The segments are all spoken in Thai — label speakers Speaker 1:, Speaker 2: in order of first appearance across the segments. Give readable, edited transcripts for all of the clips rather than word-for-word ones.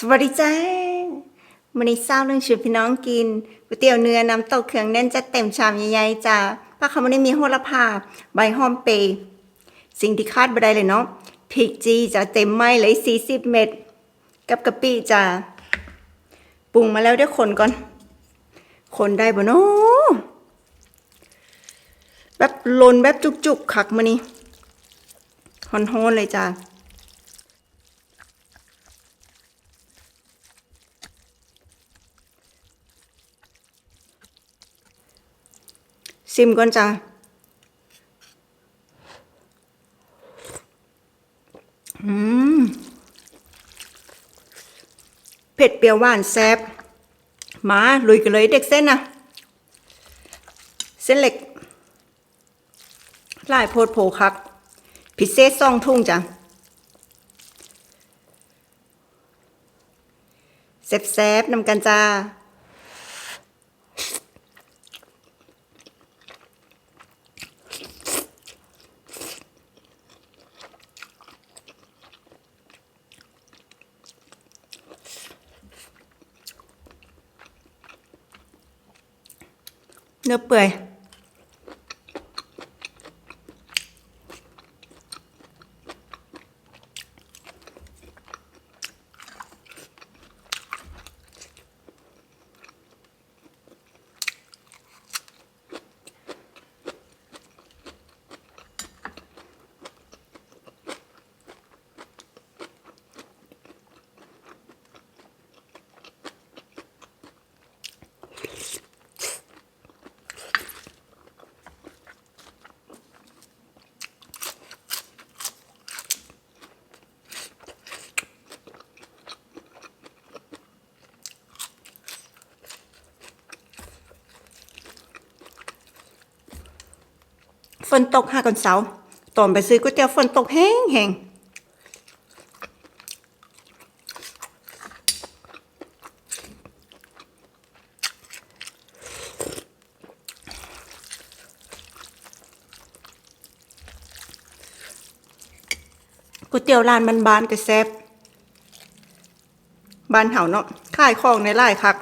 Speaker 1: วัสดีจ้าวันนี้เศร้าเรื่องชวนพี่น้องกินก๋วยเตี๋ยวเนื้อน้ำตกเครื่องแน่นจัดเต็มชามใหญ่ๆจ้าป้าเขาไม่ได้มีโหระพาใบหอมเปย์สิ่งที่คาดไม่ได้เลยเนาะพริกจีจะเต็มไม้เลย40 เม็ดกับกะปิจ้าปรุงมาแล้วเดี๋ยวคนก่อนคนได้บ่เนาะแบบลนแบบจุกๆคักมานี่ฮ้อนๆเลยจ้าซิมก่อนจ้าเผ็ดเปรี้ยวหวานแซ่บมาลุยกันเลยเด็กเส้นนะเส้นเล็กลายโพดโผคักพิเศษ2 ทุ่งจ้ะแซ่บๆนำกันจ้าเนื้อเปื่อยฝนตก5 ก่อนเสาร์ตอนไปซื้อก๋วยเตี๋ยวฝนตกแห้งก๋วยเตี๋ยวร้านบ้านๆก็แซ่บบ้านเฮาเนาะขายของในหลายคัก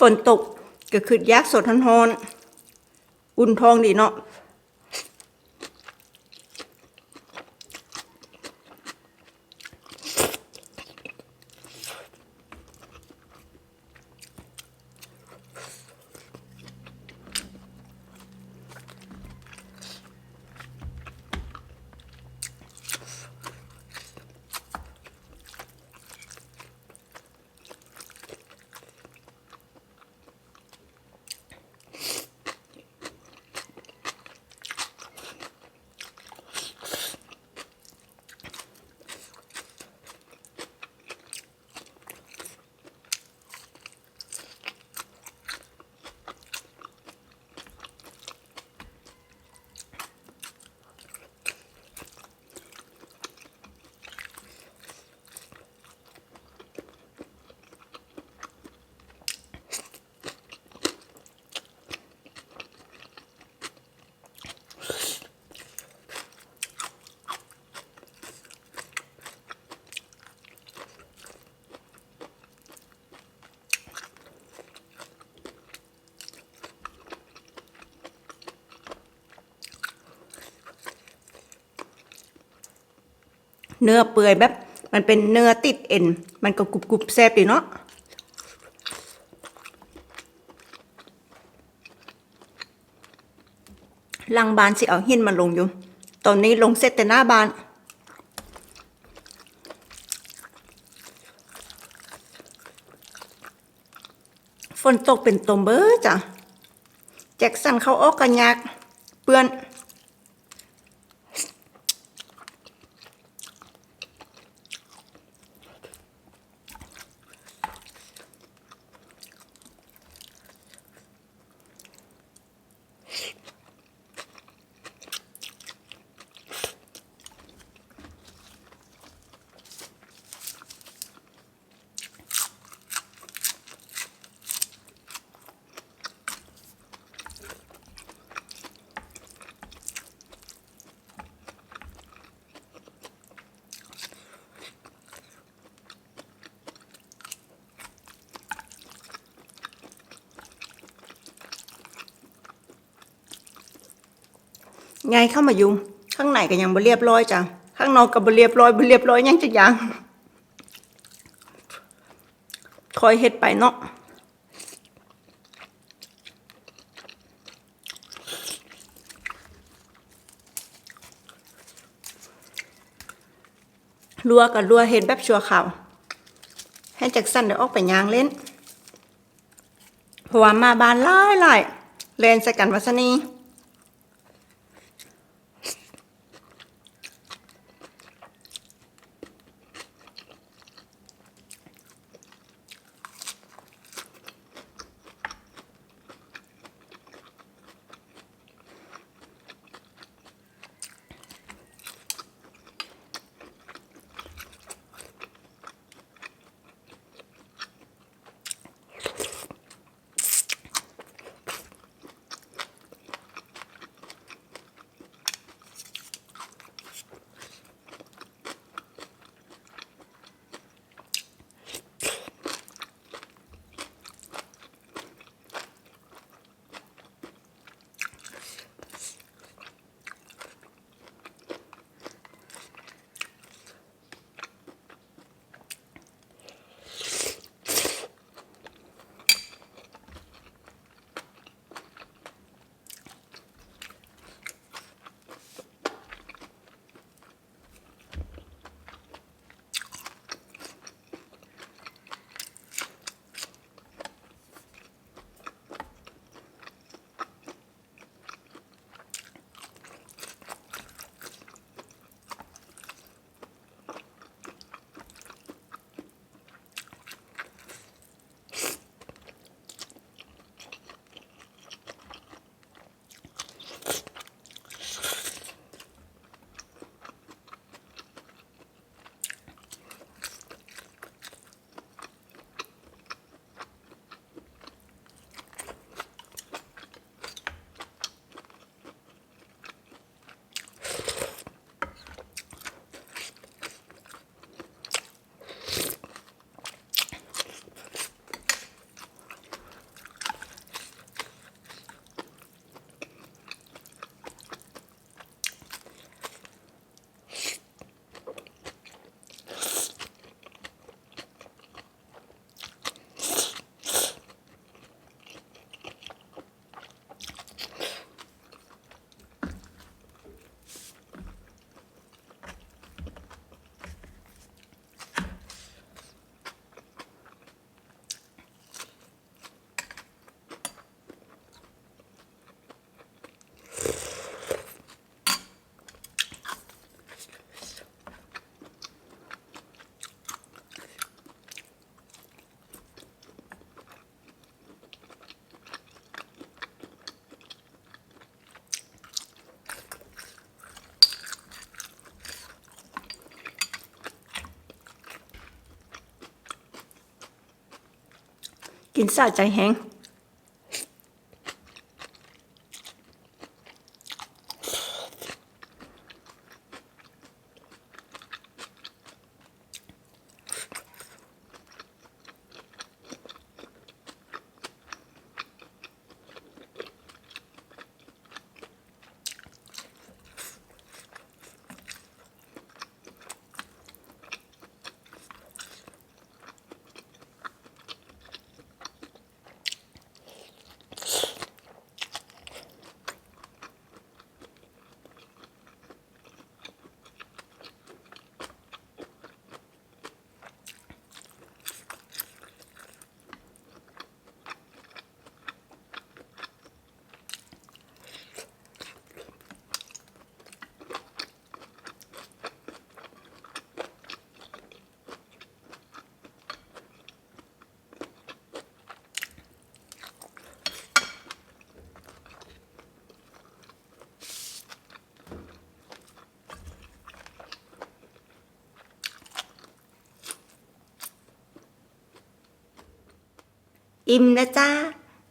Speaker 1: ฝนตกก็คือยากสดฮ้อนๆอุ่นท้องดีเนาะเนื้อเปื่อยแบบมันเป็นเนื้อติดเอ็นมันก็กรุบๆแซ่บดีเนาะหลังบ้านสิเอาหินมาลงอยู่ตอนนี้ลงเสร็จแต่หน้าบ้าน ฝนตกเป็นตมเบ้อจ้ะแจ็คสันเข้าออกกันยากเปื้อนไงเข้ามายุ่งข้างในก็ยังบ่เรียบร้อยจ้ะข้างนอกก็บ่เรียบร้อยยังจะยังคอยเฮ็ดไปเนาะรัวกับรัวเฮ็ดแบบชั่วคราวให้แจ็คสันได้ออกไปย่างเล่นเพราะว่ามาบ้านหลายเล่นใส่กันว่าซะนี่กินสะใจแห้ง อิ่มนะจ้า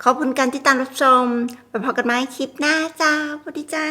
Speaker 1: ขอบคุณการติดตามรับชมไปพบกันใหม่คลิปหน้าจ้าสวัสดีจ้า